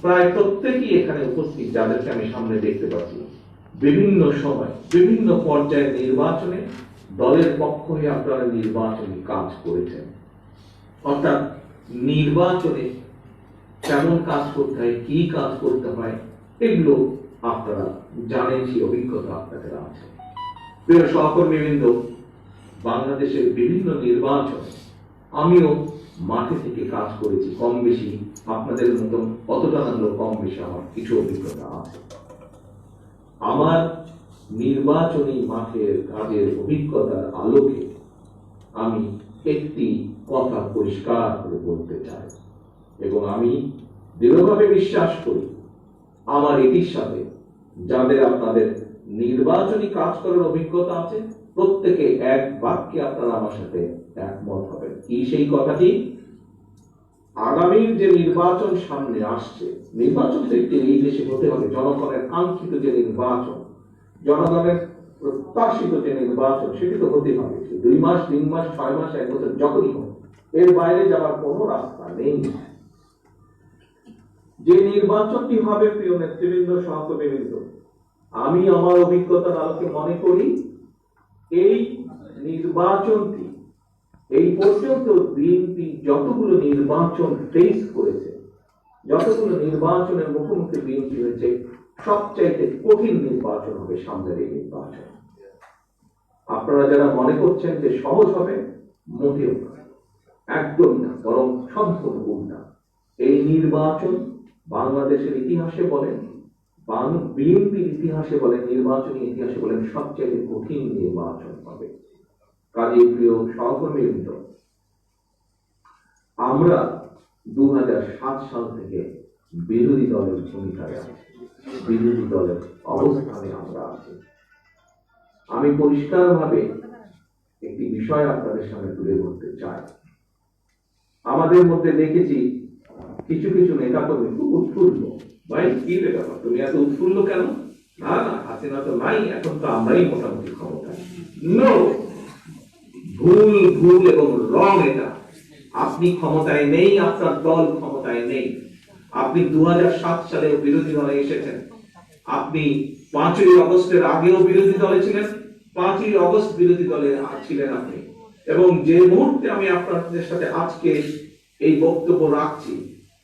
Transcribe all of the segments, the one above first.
প্রায় প্রত্যেকেই এখানে উপস্থিত, যাদেরকে আমি সামনে দেখতে পাচ্ছি, বিভিন্ন সময় বিভিন্ন পর্যায়ে নির্বাচনে দলের পক্ষ হয়ে আপনারা নির্বাচনী কাজ করেছেন। অর্থাৎ নির্বাচনে কেমন কাজ করতে হয়, কি কাজ করতে হয়, এগুলো আপনারা জানেন, সেই অভিজ্ঞতা আপনাদের আছে। প্রিয় সহকর্মীবৃন্দ, বাংলাদেশের বিভিন্ন নির্বাচন আমিও মাঠে থেকে কাজ করেছি, কম বেশি আপনাদের মতন কতটা হলো কম বেশি আমার কিছু অভিজ্ঞতা আছে। আমার নির্বাচনী মাঠের কাজের অভিজ্ঞতার আলোকে আমি একটি কথা পরিষ্কার করে বলতে চাই, এবং আমি দৃঢ়ভাবে বিশ্বাস করি আমার এটির সাথে যাদের আপনাদের নির্বাচনী কাজ করার অভিজ্ঞতা আছে, প্রত্যেকে এক বাক্যে আপনারা আমার সাথে একমত হবেন। কি সেই কথাটি? আগামীর যে নির্বাচন সামনে আসছে, নির্বাচন থেকে এই দেশে হতে হবে জনগণের কাঙ্ক্ষিত যে নির্বাচন, জনগণের প্রত্যাশিত যে নির্বাচন, সেটি তো হতে হবে। 2 মাস, 3 মাস, 6 মাস, 1 বছর, যখনই হোক, এর বাইরে যাওয়ার কোনো রাস্তা নেই। যে নির্বাচনটি হবে, প্রিয় নেতৃবৃন্দ, সহকর্মীবৃন্দ, আমি আমার অভিজ্ঞতার আলোকে মনে করি এই নির্বাচনটি এই পর্যন্ত বিএনপি যতগুলো নির্বাচন ফেস করেছে, যতগুলো নির্বাচনের মুখোমুখি বিএনপি হয়েছে, সবচাইতে কঠিন নির্বাচন হবে সামনের এই নির্বাচন। আপনারা যারা মনে করছেন যে সহজ হবে, মোটেও একদম না, বরং সম্পূর্ণ উল্টা। এই নির্বাচন বাংলাদেশের ইতিহাসে বলেন, বিএনপির ইতিহাসে বলেন, নির্বাচনী ইতিহাসে বলেন, সবচেয়ে কঠিন নির্বাচন হবে। কাজে প্রিয় সহকর্মীবৃন্দ, আমরা 2007 সাল থেকে বিরোধী দলের ভূমিকায় আছি, বিরোধী দলের অবস্থানে আমরা আছি। আমি পরিষ্কারভাবে একটি বিষয় আপনাদের সামনে তুলে ধরতে চাই। আমাদের মধ্যে দেখেছি কিছু কিছু নেতা কর্মী খুব উৎফুল্ল। ভাই, কি ব্যাপার, তুমি এত উৎফুল্ল কেন? না না, হাসিনা তো নাই, এখন তো আমরাই মোটামুটি ক্ষমতায়। নো, ভুল, ভুল এবং রং এটা। আপনি ক্ষমতায় নেই, আপনার দল ক্ষমতায় নেই। আপনি 2007 সালে বিরোধী দলে এসেছেন, আপনি 5ই আগস্টের আগেও বিরোধী দলে ছিলেন, 5ই আগস্ট বিরোধী দলে ছিলেন আপনি, এবং যে মুহূর্তে আমি আপনাদের সাথে আজকে এই বক্তব্য রাখছি,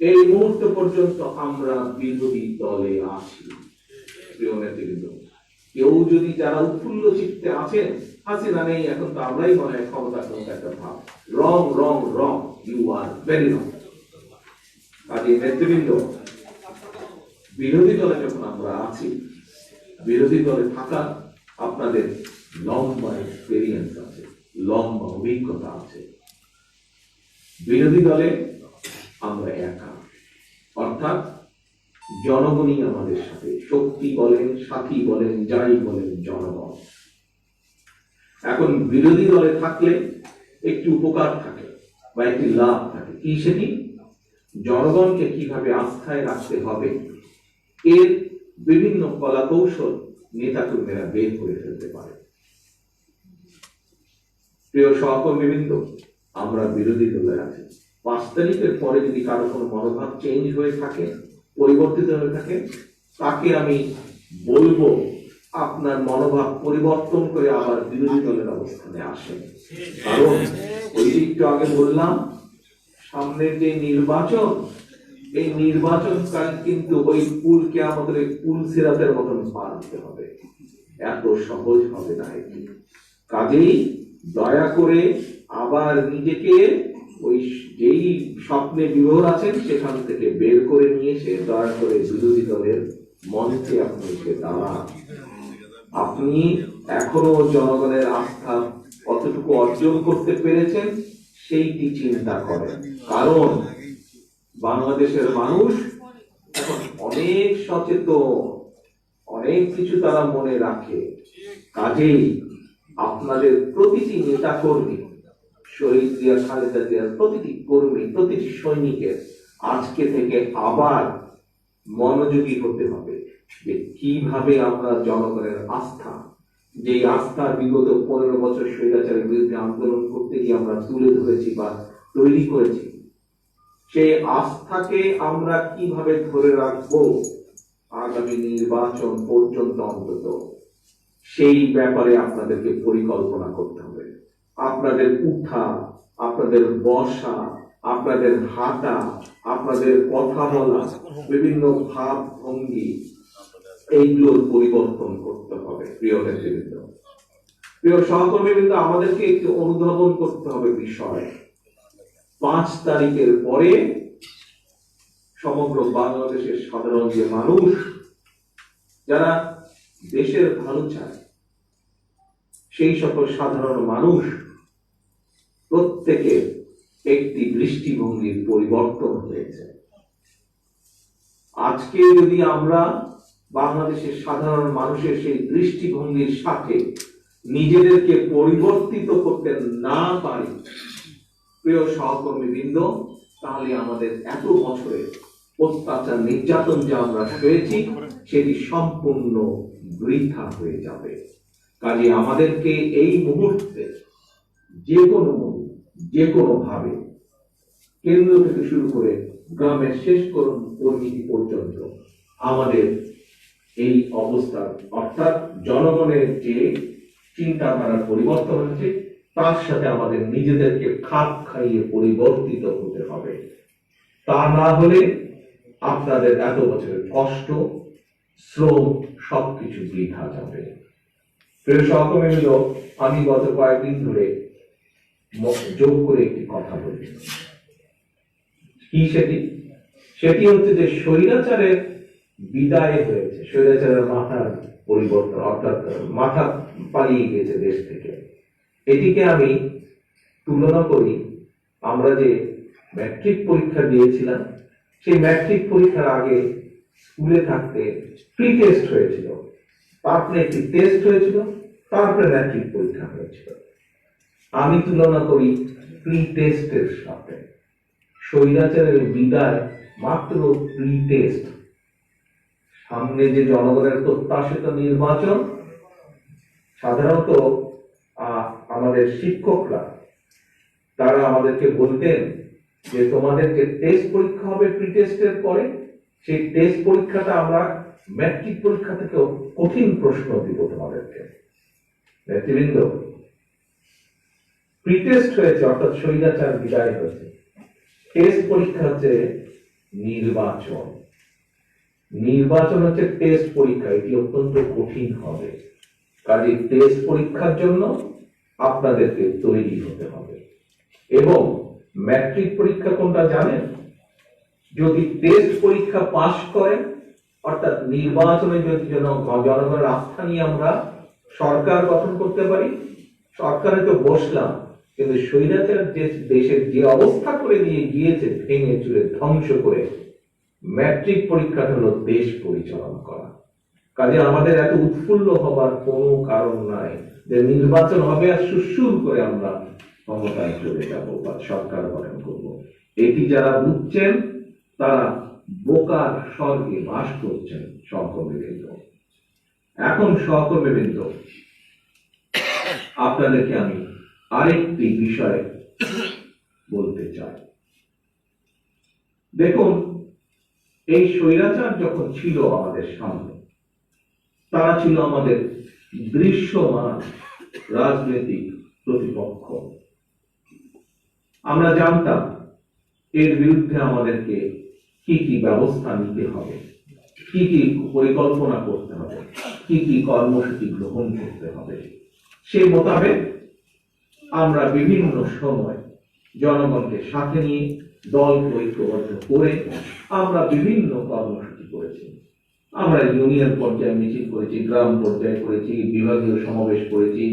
এই মুহূর্ত পর্যন্ত আমরা বিরোধী দলে আছি। প্রিয় নেতৃবৃন্দ, কেউ যদি যারা উৎফুল্ল চিত্তে আছেন, হাসিনা নেই, এখন তো আমরাই মনে হয় ক্ষমতা একটা ভাব, রং রং রং, ইউ আর ভেরি রং। কাজে নেতৃবৃন্দ, বিরোধী দলে যখন আমরা আছি, বিরোধী দলে থাকা আপনাদের লম্বা এক্সপেরিয়েন্স আছে, লম্বা অভিজ্ঞতা আছে। বিরোধী দলে আমরা একা, অর্থাৎ জনগণই আমাদের সাথে, শক্তি বলেন, সাথী বলেন, যাই বলেন, জনগণ। এখন বিরোধী দলে থাকলে একটি উপকার থাকে বা একটি লাভ থাকে। কি সেটি? জনগণকে কিভাবে আস্থায় রাখতে হবে, এর বিভিন্ন কলা কৌশল নেতাকর্মীরা বের করে ফেলতে পারে। প্রিয় সহকর্মীবৃন্দ, আমরা বিরোধী দলে আছি। 5 তারিখের পরে যদি কারো কোনো মনোভাব চেঞ্জ হয়ে থাকে, পরিবর্তিত হয়ে থাকে, তাকে আমি বলবো আপনার মনোভাব পরিবর্তন করে আবার বিরোধী দলের অবস্থানে আসেন। কারণ ওই একটু আগে বললাম, সামনের যে নির্বাচন, এই নির্বাচনকাল কিন্তু ওই পুলকে আমাদের পুল সিরাতের মতন পার হতে হবে, এত সহজ হবে না এটি। কাজেই দয়া করে আবার নিজেকে ওই যেই স্বপ্নে বিভোর আছেন সেখান থেকে বের করে নিয়ে এসে দয়া করে বিরোধী দলের মঞ্চে আপনি এসে দাঁড়ান। আপনি এখনো জনগণের আস্থা কতটুকু অর্জন করতে পেরেছেন সেইটি চিন্তা করেন। কারণ বাংলাদেশের মানুষ এখন অনেক সচেতন, অনেক কিছু তারা মনে রাখে। কাজেই আপনাদের প্রতিটি নেতা কর্মী, শহীদ জিয়া, খালেদা জিয়ার প্রতিটি কর্মী, প্রতিটি সৈনিকের আজকে থেকে আবার মনোযোগী হতে হবে যে কিভাবে আমরা জনগণের আস্থা, যে আস্থা বিগত 15 বছর স্বৈরাচারের বিরুদ্ধে আন্দোলন করতে গিয়ে আমরা তুলে ধরেছি বা তৈরি করেছি, সেই আস্থাকে আমরা কিভাবে ধরে রাখবো আগামী নির্বাচন পর্যন্ত অন্তত, সেই ব্যাপারে আপনাদেরকে পরিকল্পনা করতে হবে। আপনাদের উঠা, আপনাদের বসা, আপনাদের হাঁটা, আপনাদের কথা বলা, বিভিন্ন ভাব ভঙ্গি, এইগুলোর পরিবর্তন করতে হবে। প্রিয় নেতৃবৃন্দ, প্রিয় সহকর্মীবৃন্দ, আমাদেরকে একটু অনুধাবন করতে হবে বিষয়। 5 তারিখের পরে সমগ্র বাংলাদেশের সাধারণ যে মানুষ, যারা দেশের ভালো চায়, সেই সকল সাধারণ মানুষ প্রত্যেকে একটি দৃষ্টিভঙ্গির পরিবর্তন হয়েছে। আজকে যদি আমরা বাংলাদেশের সাধারণ মানুষের সেই দৃষ্টিভঙ্গির সাথে নিজেদেরকে পরিবর্তিত করতে না পারি, প্রিয় সহকর্মীবৃন্দ, তাহলে আমাদের এত বছরের অত্যাচার নির্যাতন যে আমরা সয়েছি সেটি সম্পূর্ণ বৃথা হয়ে যাবে। কাজে আমাদেরকে এই মুহূর্তে যে কোনো ভাবে কেন্দ্র থেকে শুরু করে গ্রামের শেষ কর্মী পর্যন্ত আমাদের এই অবস্থা, অর্থাৎ জনগণের যে চিন্তাধারার পরিবর্তন হচ্ছে, তার সাথে আমাদের নিজেদেরকে খাপ খাইয়ে পরিবর্তিত হতে হবে। তা না হলে আপনাদের এত বছরের কষ্ট, শ্রম সবকিছু বৃথা যাবে। প্রিয় সহকর্মীবৃন্দ, আমি গত কয়েকদিন ধরে যোগ করে একটি কথা বলি। কি সেটি হচ্ছে যে স্বৈরাচারের বিদায় হয়েছে, স্বৈরাচারের মাথার পরিবর্তন, অর্থাৎ মাথা পালিয়ে গেছে দেশ থেকে। এটিকে আমি তুলনা করি, আমরা যে ম্যাট্রিক পরীক্ষা দিয়েছিলাম, সেই ম্যাট্রিক পরীক্ষার আগে স্কুলে থাকতে প্রি টেস্ট হয়েছিল, তারপরে একটি টেস্ট হয়েছিল, তারপরে ম্যাট্রিক পরীক্ষা হয়েছিল। আমি তুলনা করি প্রি টেস্টের সাথে। স্বৈরাচারের বিদায় মাত্র প্রি টেস্ট। সামনে যে জনগণের প্রত্যাশিত নির্বাচন, সাধারণত আমাদের শিক্ষকরা তারা আমাদেরকে বলতেন যে তোমাদের যে টেস্ট পরীক্ষা হবে প্রি টেস্টের পরে, সেই টেস্ট পরীক্ষাটা আমরা ম্যাট্রিক পরীক্ষা থেকেও কঠিন প্রশ্ন দিব তোমাদেরকে। নেতৃবৃন্দ, প্রি টেস্ট হয়েছে, অর্থাৎ স্বৈরাচার বিদায় হয়েছে। টেস্ট পরীক্ষা হচ্ছে নির্বাচন। নির্বাচন হচ্ছে টেস্ট পরীক্ষা, এটি অত্যন্ত কঠিন হবে। কাজে টেস্ট পরীক্ষার জন্য আপনাদেরকে তৈরি হতে হবে। এবং ম্যাট্রিক পরীক্ষা কোনটা জানেন? যদি টেস্ট পরীক্ষা পাশ করেন, অর্থাৎ নির্বাচনে যদি জনগণের আস্থা নিয়ে আমরা সরকার গঠন করতে পারি, সরকারে তো বসলাম, কিন্তু স্বৈরাচার দেশের যে অবস্থা করে নিয়ে গিয়েছে, ভেঙে চুরে ধ্বংস করে, ম্যাট্রিক পরীক্ষা হলো দেশ পরিচালনা করা। কাজে আমাদের এত উৎফুল্ল হবার কোনো কারণ নাই যে নির্বাচন হবে আর সুসুর করে আমরা ক্ষমতায় চলে যাব বা সরকার গঠন করব। এটি যারা বুঝছেন তারা বোকার স্বর্গে বাস করছেন। সহকর্মীবৃন্দ, এখন সহকর্মীবৃন্দ, আপনাদেরকে আমি আরেকটি বিষয় বলতে চাই। দেখুন, এই স্বৈরাচার যখন ছিল আমাদের সামনে, তারা ছিল আমাদের দৃশ্যমান রাজনৈতিক প্রতিপক্ষ। আমরা জানতাম এর বিরুদ্ধে আমাদেরকে কি কি ব্যবস্থা নিতে হবে, কি কি পরিকল্পনা করতে হবে, কি কি কর্মসূচি গ্রহণ করতে হবে। সেই মোতাবেক আমরা বিভিন্ন সময় জনগণকে সাথে নিয়ে দল ঐক্যবদ্ধ করে আমরা বিভিন্ন কর্মসূচি করেছি। আমরা ইউনিয়ন পর্যায়ে মিছিল করেছি, গ্রাম পর্যায়ে করেছি, বিভাগীয় সমাবেশ করেছি,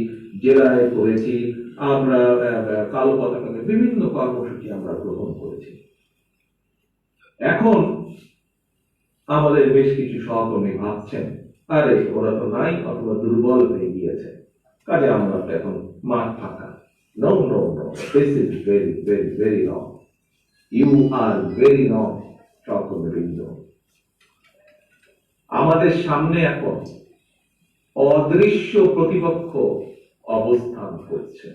জেলায় করেছি, আমরা কালো পতাকা, বিভিন্ন কর্মসূচি আমরা গ্রহণ করেছি। এখন আমাদের বেশ কিছু সহকর্মী ভাবছেন, আরে ওরা তো নাই, অথবা দুর্বল হয়ে গিয়েছে, কাজে আমরা তো এখন মাঠ ফাঁকা। No, no, no. This is very, very, very wrong. You are very wrong, সহকর্মীবৃন্দ। আমাদের সামনে এখন অদৃশ্য প্রতিপক্ষ অবস্থান করছে।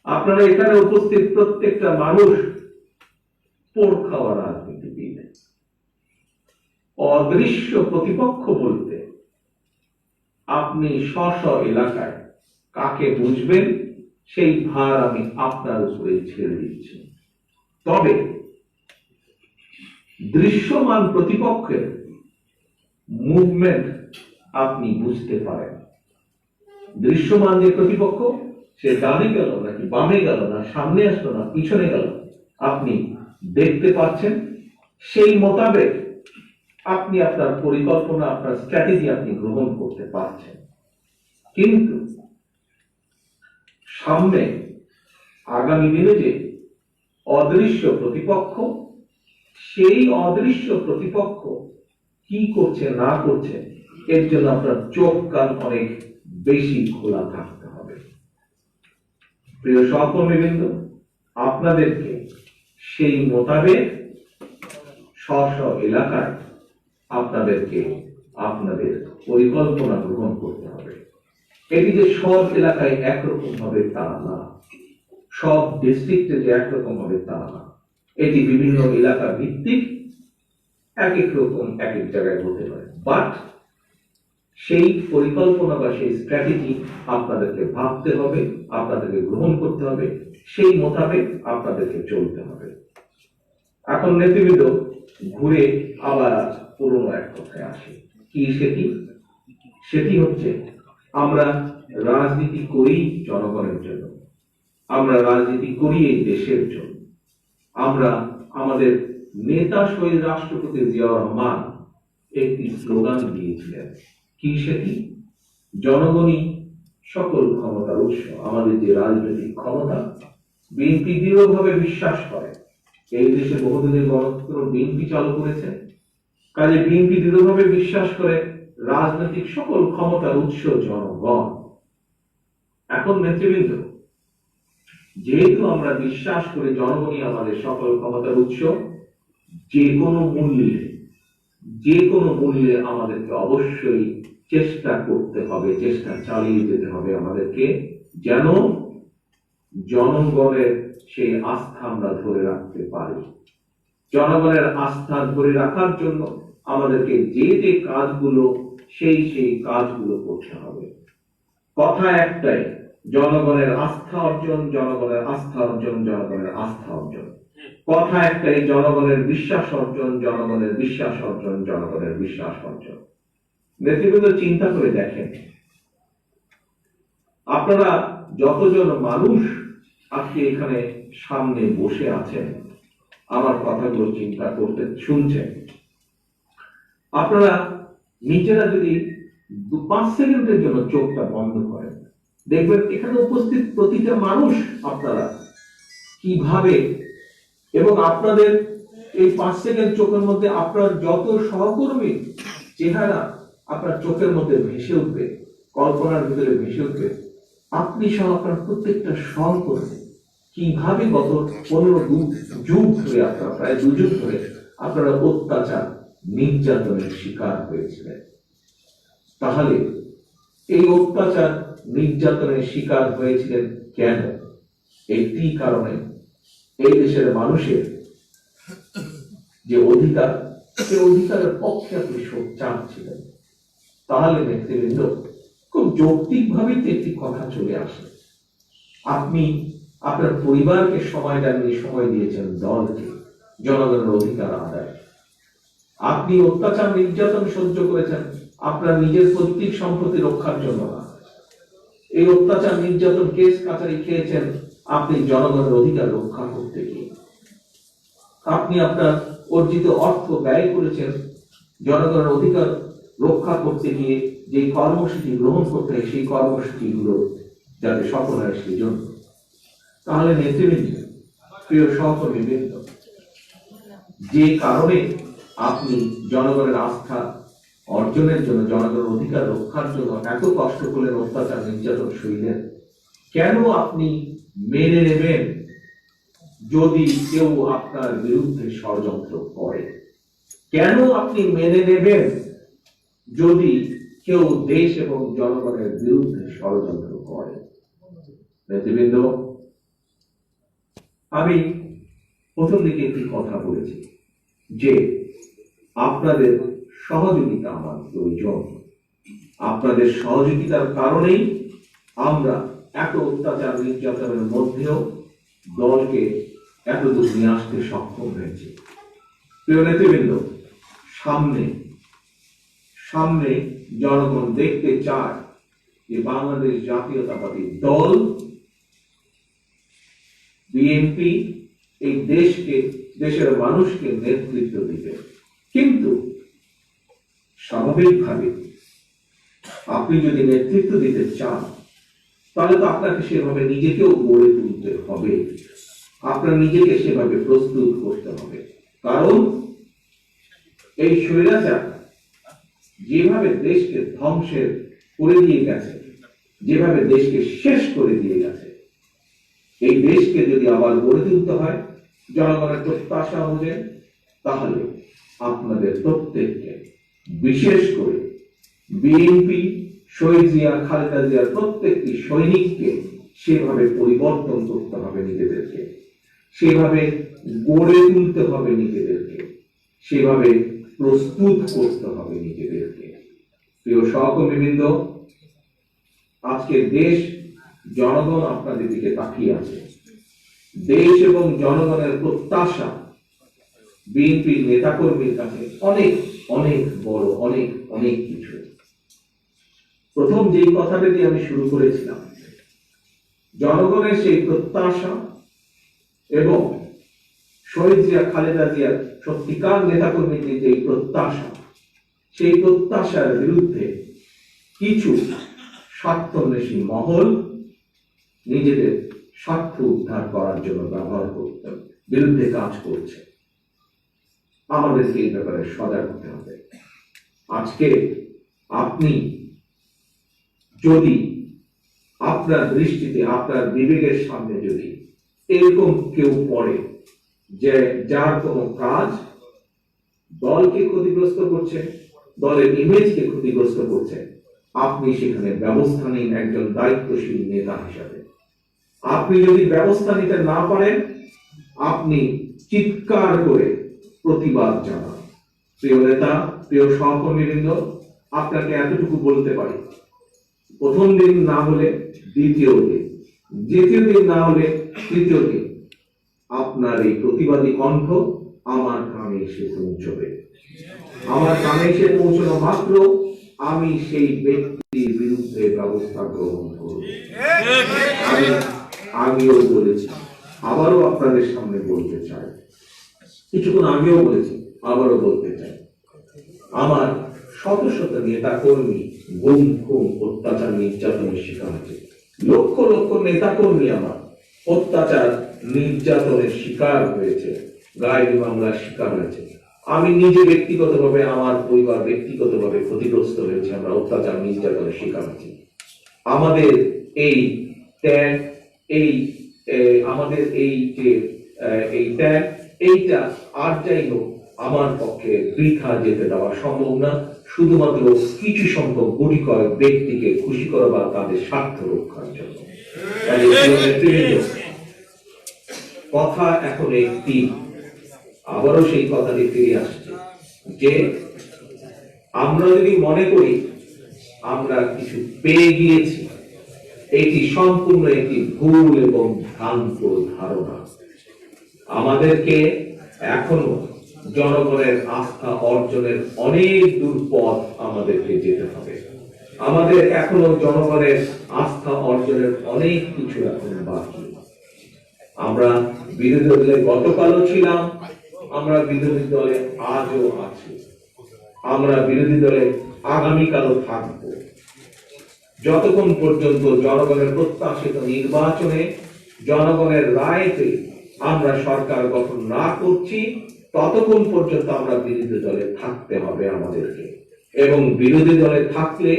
আপনারা এখানে উপস্থিত প্রত্যেকটা মানুষ পোড় খাওয়া রাজনীতিবিদ। অদৃশ্য প্রতিপক্ষ বলতে আপনি স্ব এলাকায় কাকে বুঝবেন সেই ভার আমি আপনার উপরে ছেড়ে দিচ্ছি। তবে দৃশ্যমান প্রতিপক্ষের মুভমেন্ট আপনি বুঝতে পারেন। দৃশ্যমান যে প্রতিপক্ষ, সে ডানে গেল নাকি বামে গেল, না সামনে আসলো না পিছনে গেল, আপনি দেখতে পাচ্ছেন। সেই মোতাবেক আপনি আপনার পরিকল্পনা, আপনার স্ট্র্যাটেজি আপনি গ্রহণ করতে পারছেন। কিন্তু সামনে আগামী দিনে যে অদৃশ্য প্রতিপক্ষ, সেই অদৃশ্য প্রতিপক্ষ কি করছে না করছে, এর জন্য আপনার চোখ কান অনেক বেশি খোলা থাকতে হবে। প্রিয় সহকর্মীবৃন্দ, আপনাদেরকে সেই মোতাবেক স্ব এলাকায় আপনাদেরকে আপনাদের পরিকল্পনা গ্রহণ করতে হবে। এটি যে সব এলাকায় একরকম হবে তা না, সব ডিস্ট্রিক্টে যে একরকম হবে তা না। এটি বিভিন্ন এলাকা ভিত্তিক এক এক রকম এক এক জায়গায় হতে পারে। বাট সেই পরিকল্পনা বা সেই স্ট্র্যাটেজি আপনাদেরকে ভাবতে হবে, আপনাদেরকে গ্রহণ করতে হবে, সেই মোতাবেক আপনাদেরকে চলতে হবে। এখন নেতৃবৃন্দ ঘুরে আবার পুরনো এক কথায় আসে। কি সেটি? সেটি হচ্ছে আমরা রাজনীতি করি জনগণের জন্য, আমরা রাজনীতি করি এই দেশের জন্য। আমরা আমাদের নেতা শহীদ রাষ্ট্রপতি জিয়াউর রহমান একটি স্লোগান দিয়েছিলেন। কি সেটি? জনগণই সকল ক্ষমতার উৎস। আমাদের যে রাজনৈতিক ক্ষমতা, বিএনপি দৃঢ়ভাবে বিশ্বাস করে এই দেশে বহুদিনের গণতন্ত্র বিএনপি চালু করেছে। কাজে বিএনপি দৃঢ়ভাবে বিশ্বাস করে রাজনৈতিক সকল ক্ষমতার উৎস জনগণ। এখন নেতৃবৃন্দ, যেহেতু আমরা বিশ্বাস করি জনগণই আমাদের সকল ক্ষমতার উৎস, যে কোনো মূল্যে আমাদেরকে অবশ্যই চেষ্টা করতে হবে, চেষ্টা চালিয়ে যেতে হবে আমাদেরকে, যেন জনগণের সেই আস্থা আমরা ধরে রাখতে পারি। জনগণের আস্থা ধরে রাখার জন্য আমাদেরকে যে যে কাজগুলো, সেই কাজগুলো করতে হবে। কথা একটাই, জনগণের আস্থা অর্জন, জনগণের আস্থা অর্জন, জনগণের আস্থা অর্জন। কথা একটাই, জনগণের বিশ্বাস অর্জন, জনগণের বিশ্বাস অর্জন, জনগণের বিশ্বাস অর্জন। নেতৃবৃন্দ চিন্তা করে দেখেন, আপনারা যতজন মানুষ আজকে এখানে সামনে বসে আছেন, আমার কথাগুলো চিন্তা করতে শুনছেন, আপনারা নিজেরা যদি 5 সেকেন্ডের জন্য চোখটা বন্ধ করেন, দেখবেন এখানে উপস্থিত প্রতিটা মানুষ আপনারা কিভাবে, এবং আপনাদের এই 5 সেকেন্ড চোখের মধ্যে আপনার যত সহকর্মী চেহারা আপনার চোখের মধ্যে ভেসে উঠবে, কল্পনার ভিতরে ভেসে উঠবে। আপনি সহ আপনার প্রত্যেকটা সহকর্মী কিভাবে গত 15 যুগ ধরে, আপনারা প্রায় 2 যুগ ধরে আপনারা অত্যাচার নির্যাতনের শিকার হয়েছিলেন। তাহলে এই অত্যাচার নির্যাতনের শিকার হয়েছিলেন কেন? একটি কারণে, এই দেশের মানুষের যে অধিকার, সে অধিকারের পক্ষে আপনি সোচ্চার ছিলেন। তাহলে নেতৃবৃন্দ, খুব যৌক্তিক ভাবে একটি কথা চলে আসে, আপনি আপনার পরিবারকে সময় দেননি, সময় দিয়েছেন দলকে, জনগণের অধিকার আদায়। আপনি অত্যাচার নির্যাতন সহ্য করেছেন আপনার নিজের পৈতৃক সম্পত্তি রক্ষার জন্য না। এই অত্যাচার নির্যাতন কেস কাচারি খেয়েছেন আপনি জনগণের অধিকার রক্ষা করতে গিয়ে। আপনি আপনার অর্জিত অর্থ ব্যয় করেছেন জনগণের অধিকার রক্ষা করতে গিয়ে, যে কর্মসূচি গ্রহণ করতে হয় সেই কর্মসূচিগুলো যাতে সফল হয় সেই জন্য। তাহলে নেতৃবৃন্দ, প্রিয় সহকর্মীবৃন্দ, যে কারণে আপনি জনগণের আস্থা অর্জনের জন্য, জনগণের অধিকার রক্ষার জন্য এত কষ্ট করলেন, অত্যাচার নির্যাতন সইলেন, কেন আপনি মেনে নেবেন যদি কেউ আপনার বিরুদ্ধে ষড়যন্ত্র করে? কেন আপনি মেনে নেবেন যদি কেউ দেশ এবং জনগণের বিরুদ্ধে ষড়যন্ত্র করে? নেতৃবৃন্দ, আমি প্রথম দিকে একটি কথা বলেছি যে আপনাদের সহযোগিতা আমার প্রয়োজন। আপনাদের সহযোগিতার কারণেই আমরা এত অত্যাচার নির্যাতনের মধ্যেও দলকে এতদূর নিয়ে আসতে সক্ষম হয়েছে। প্রিয় নেতৃবৃন্দ, সামনে সামনে জনগণ দেখতে চায় যে বাংলাদেশ জাতীয়তাবাদী দল বিএনপি এই দেশকে, দেশের মানুষকে নেতৃত্ব দিবে। কিন্তু স্বাভাবিকভাবে আপনি যদি নেতৃত্ব দিতে চান তাহলে তো আপনাকে সেভাবে নিজেকেও গড়ে তুলতে হবে, আপনার নিজেকে সেভাবে প্রস্তুত করতে হবে। কারণ এই স্বৈরাচার যেভাবে দেশকে ধ্বংসের করে দিয়ে গেছে, যেভাবে দেশকে শেষ করে দিয়ে গেছে, এই দেশকে যদি আবার গড়ে তুলতে হয় জনগণের প্রত্যাশা অনুযায়ী, তাহলে আপনাদের প্রত্যেককে, বিশেষ করে বিএনপি, শহীদ জিয়া, খালেদা জিয়ার প্রত্যেকটি সৈনিককে সেভাবে পরিবর্তন করতে হবে নিজেদেরকে, সেভাবে গড়ে তুলতে হবে নিজেদেরকে, সেভাবে প্রস্তুত করতে হবে নিজেদেরকে। প্রিয় সহকর্মীবৃন্দ, আজকে দেশ, জনগণ আপনাদের দিকে তাকিয়ে আছে। দেশ এবং জনগণের প্রত্যাশা বিএনপির নেতাকর্মীর কাছে অনেক অনেক বড়, অনেক অনেক কিছু। প্রথম যেই কথাটা দিয়ে আমি শুরু করেছিলাম, জনগণের সেই প্রত্যাশা এবং শহীদ জিয়া, খালেদা জিয়ার সত্যিকার নেতাকর্মীদের যে প্রত্যাশা, সেই প্রত্যাশার বিরুদ্ধে কিছু স্বার্থন্বেষী মহল নিজেদের স্বার্থ উদ্ধার করার জন্য ব্যবহার করতে, বিরুদ্ধে কাজ করছে। আমাদেরকে এই ব্যাপারে সজাগ হতে হবে। আজকে আপনি যদি আপনার দৃষ্টিতে, আপনার বিবেকের সামনে যদি এরকম কেউ পড়ে যে যার কোনো কাজ দলকে ক্ষতিগ্রস্ত করছে, দলের ইমেজকে ক্ষতিগ্রস্ত করছে, আপনি সেখানে ব্যবস্থা নিন একজন দায়িত্বশীল নেতা হিসাবে। আপনি যদি ব্যবস্থা নিতে না পারেন, আপনি চিৎকার করে প্রতিবাদ জানান। প্রিয় নেতা, প্রিয় সহকর্মীবৃন্দ, আপনাকে এতটুকু বলতে পারি, প্রথম দিন না হলে দ্বিতীয় দিন, দ্বিতীয় দিন না হলে তৃতীয় দিন, আপনার এই প্রতিবাদী কণ্ঠ আমার কানে এসে পৌঁছবে। আমার কানে এসে পৌঁছানো মাত্র আমি সেই ব্যক্তির বিরুদ্ধে ব্যবস্থা গ্রহণ করব। আমিও বলেছি, আবারও আপনাদের সামনে বলতে চাই, কিছুক্ষণ আগেও বলেছি, আবারও বলতে চাই, আমার শত শত নেতা কর্মী গুম, খুন, অত্যাচার, নির্যাতনের শিকার হয়েছে। লক্ষ লক্ষ নেতা কর্মী আমার অত্যাচার, নির্যাতনের শিকার হয়েছে, গায়েবী মামলার শিকার হয়েছে। আমি নিজে ব্যক্তিগতভাবে, আমার পরিবার ব্যক্তিগতভাবে ক্ষতিগ্রস্ত হয়েছে, আমরা অত্যাচার, নির্যাতনের শিকার হয়েছি। আমাদের এই ত্যাগ, আমাদের এই যে এই ত্যাগ, এইটা আর যাই হোক আমার পক্ষে বৃথা যেতে দেওয়া সম্ভব না, শুধুমাত্র কিছু সংখ্যক গুটি কয়েক ব্যক্তিকে খুশি করা বা তাদের স্বার্থ রক্ষার জন্য। কথা এখন একটি, আবারও সেই কথাটি ফিরে আসছে যে আমরা যদি মনে করি আমরা কিছু পেয়ে গিয়েছি, এটি সম্পূর্ণ একটি ভুল এবং ভ্রান্ত ধারণা। আমাদেরকে এখনো জনগণের আস্থা অর্জনের অনেক দূর পথ আমাদেরকে যেতে হবে। আমাদের এখনো জনগণের আস্থা অর্জনের অনেক কিছু এখন বাকি। আমরা বিরোধী দলে গতকালও ছিলাম, আমরা বিরোধী দলে আজও আছি, আমরা বিরোধী দলে আগামীকালও থাকবো, যতক্ষণ পর্যন্ত জনগণের প্রত্যাশিত নির্বাচনে, জনগণের রায়তে আমরা সরকার গঠন না করছি, ততক্ষণ পর্যন্ত আমরা বিরোধী দলে থাকতে হবে আমাদেরকে। এবং বিরোধী দলে থাকলে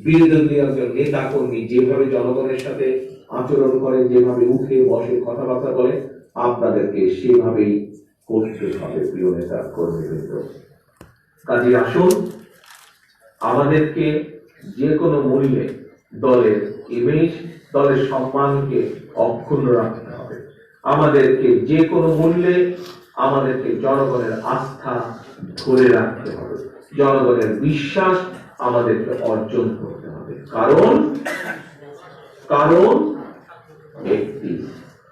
বিরোধী দলীয় একজন নেতা কর্মী যেভাবে জনগণের সাথে আচরণ করে, যেভাবে উঠে বসে কথাবার্তা বলে, আপনাদেরকে সেভাবেই করতে হবে। প্রিয় নেতা কর্মীবৃন্দ, কাজে আসুন আমাদেরকে যে কোনো মূল্যে দলের ইমেজ, দলের সম্মানকে অক্ষুণ্ণ রাখতে হবে। আমাদেরকে যে কোনো মূল্যে আমাদেরকে জনগণের আস্থা ধরে রাখতে হবে, জনগণের বিশ্বাস আমাদেরকে অর্জন করতে হবে। কারণ কারণ একটি,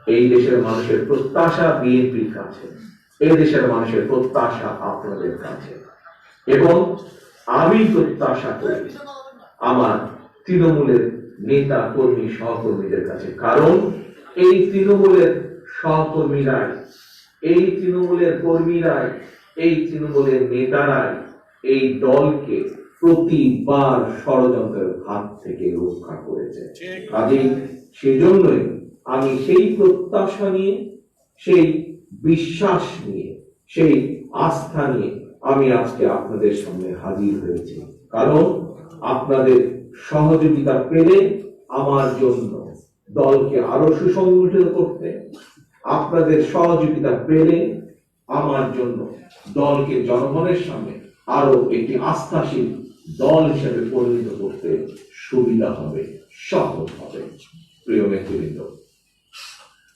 এই দেশের মানুষের প্রত্যাশা বিএনপির কাছে, এই দেশের মানুষের প্রত্যাশা আপনাদের কাছে, এবং আমি প্রত্যাশা করি আমার তৃণমূলের নেতা কর্মী সহকর্মীদের কাছে। কারণ এই তৃণমূলের সহকর্মীরাই, এই তৃণমূলের কর্মীরাই, এই তৃণমূলের নেতারাই এই দলকে প্রতিবার ষড়যন্ত্রের হাত থেকে রক্ষা করেছে। কাজেই সেজন্যই আমি সেই প্রত্যাশা নিয়ে, সেই বিশ্বাস নিয়ে, সেই আস্থা নিয়ে আমি আজকে আপনাদের সামনে হাজির হয়েছি। কারণ আপনাদের সহযোগিতা পেলে আমার জন্য দলকে আরো সুসংগঠিত করতে, আপনাদের সহযোগিতা পেলে আমার জন্য দলকে জনগণের সামনে আরো একটি আস্থাশীল দল হিসেবে পরিণত করতে সুবিধা হবে, সহজ হবে। প্রিয় নেতৃবৃন্দ,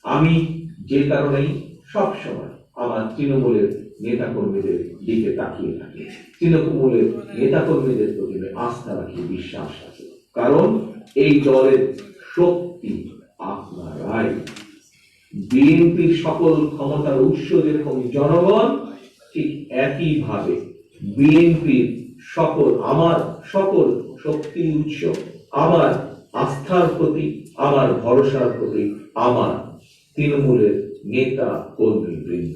আমি যে কারণেই সবসময় আমার তৃণমূলের নেতা কর্মীদের দিকে তাকিয়ে থাকি, তৃণমূলের নেতা কর্মীদের প্রতি আস্থা রাখি, বিশ্বাস রাখি। কারণ এই দলের শক্তি আপনারাই। বিএনপির সকল ক্ষমতার উৎস যেরকম জনগণ, ঠিক একইভাবে বিএনপির আমার সকল শক্তির উৎস, আমার আস্থার প্রতি, আমার ভরসার প্রতি আমার তৃণমূলের নেতা কর্মী বৃন্দ।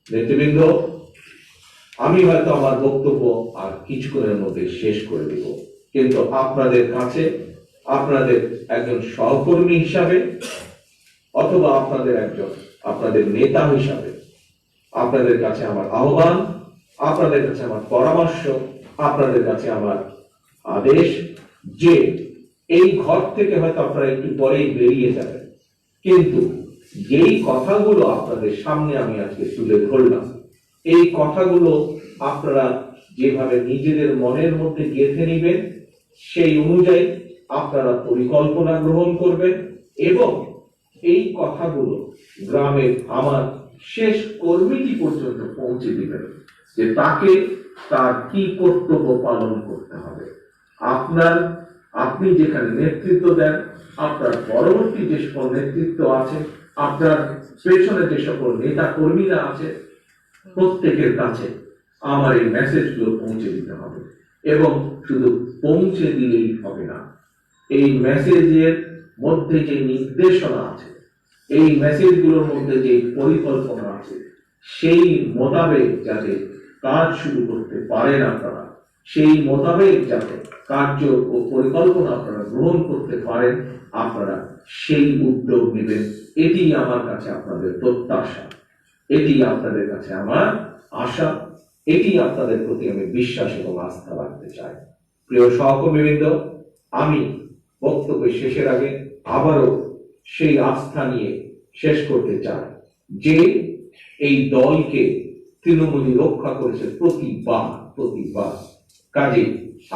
নেতৃবৃন্দ, আমি হয়তো আমার বক্তব্য আর কিছুক্ষণের মধ্যে শেষ করে দেব, কিন্তু আপনাদের কাছে, আপনাদের একজন সহকর্মী হিসাবে অথবা আপনাদের নেতা হিসাবে আপনাদের কাছে আমার আহ্বান, আপনাদের কাছে আমার পরামর্শ, আপনাদের কাছে আমার আদেশ যে এই ঘর থেকে হয়তো আপনারা একটু পরেই বেরিয়ে যাবেন, কিন্তু যেই কথাগুলো আপনাদের সামনে আমি আজকে তুলে ধরলাম, এই কথাগুলো আপনারা যেভাবে নিজেদের মনের মধ্যে গেঁথে নেবেন, সেই অনুযায়ী আপনারা পরিকল্পনা গ্রহণ করবেন এবং এই কথাগুলো গ্রামের আমার শেষ কর্মীটি পর্যন্ত পৌঁছে দিবেন, যে তাকে তার কি কর্তব্য পালন করতে হবে। আপনি যেখানে নেতৃত্ব দেন, আপনার পরবর্তী যে সকল নেতৃত্ব আছে, আপনার পেছনে যে সকল নেতা কর্মীরা আছে, প্রত্যেকের কাছে আমার এই মেসেজগুলো পৌঁছে দিতে হবে। এবং শুধু পৌঁছে দিলেই হবে না, এই মেসেজের মধ্যে যে নির্দেশনা আছে, এই মেসেজগুলোর মধ্যে যে পরিকল্পনা আছে, সেই মোতাবেক যাতে কাজ শুরু করতে পারেন আপনারা, সেই মোতাবেক যাতে কার্য ও পরিকল্পনা আপনারা গ্রহণ করতে পারেন, আপনারা সেই উদ্যোগ নেবেন। এটি আমার কাছে আপনাদের প্রত্যাশা, এটি আপনাদের কাছে আমার আশা, এটি আপনাদের প্রতি আমি বিশ্বাস এবং আস্থা রাখতে চাই। প্রিয় সহকর্মীবৃন্দ, আমি বক্তব্য শেষের আগে আবারও সেই আস্থা নিয়ে শেষ করতে চাই যে এই দলকে তৃণমূলী রক্ষা করেছে প্রতিবার। কাজে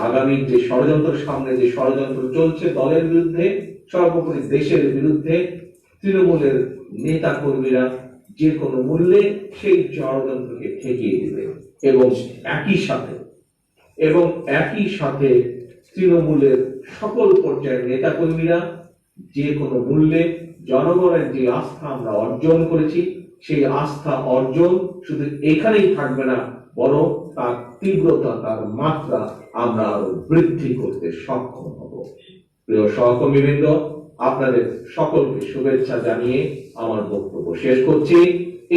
আগামী যে ষড়যন্ত্র, সামনে যে ষড়যন্ত্র চলছে দলের বিরুদ্ধে, সর্বোপরি দেশের বিরুদ্ধে, তৃণমূলের নেতা কর্মীরা যে কোনো মূল্যে সেই ষড়যন্ত্রকে ঠেকিয়ে দেবে এবং একই সাথে তৃণমূলের সকল পর্যায়ের নেতা কর্মীরা যে কোনো মূল্যে জনগণের যে আস্থা আমরা অর্জন করেছি, সেই আস্থা অর্জন শুধু এখানেই থাকবে না, বরং তার তীব্রতা, তার মাত্রা আমরা আরো বৃদ্ধি করতে সক্ষম হব। প্রিয় সহকর্মীবৃন্দ, আপনাদের সকলকে শুভেচ্ছা জানিয়ে আমার বক্তব্য শেষ করছি।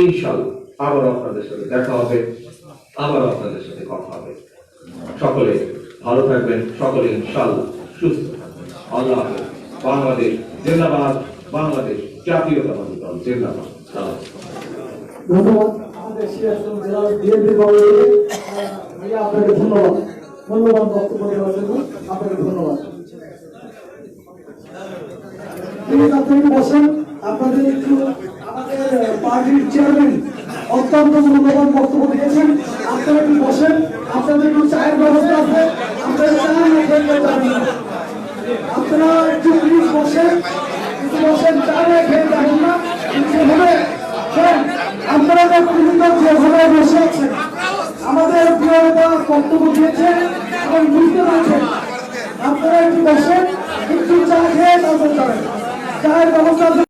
ইনশাআল্লাহ আবার আপনাদের সাথে দেখা হবে, আবার আপনাদের সাথে কথা হবে। সকলে ভালো থাকবেন, সকলে ইনশাআল্লাহ সুস্থ থাকবেন। আল্লাহ হাফেজ। বাংলাদেশ জিন্দাবাদ, বাংলাদেশ জাতীয়তাবাদী দল জিন্দাবাদ। ধন্যবাদ আমাদের সিরাজগঞ্জ জেলার বিএনপি ভাইয়া, আপনাকে ধন্যবাদ বক্তব্য দেওয়ার জন্য, আপনাকে ধন্যবাদ। আপনারা বসেন, আপনাদের একটু আমাদের পার্টির চেয়ারম্যান অত্যন্ত মূল্যবান বক্তব্য দিয়েছেন, আপনারা একটু বসেন, আপনাদের একটু চায়ের ব্যবস্থা আছে, আপনারা একটু প্লিজ বসেন, চা খেয়ে যাবেন না। যেভাবে আপনারা যেভাবে বসে আছেন আমাদের প্রিয় নেতা বক্তব্য দিয়েছেন এবং বুঝতে পারছেন আপনারা একটু বসেন একটু চা খেয়ে তারপর যাবেন চায়ের ব্যবস্থা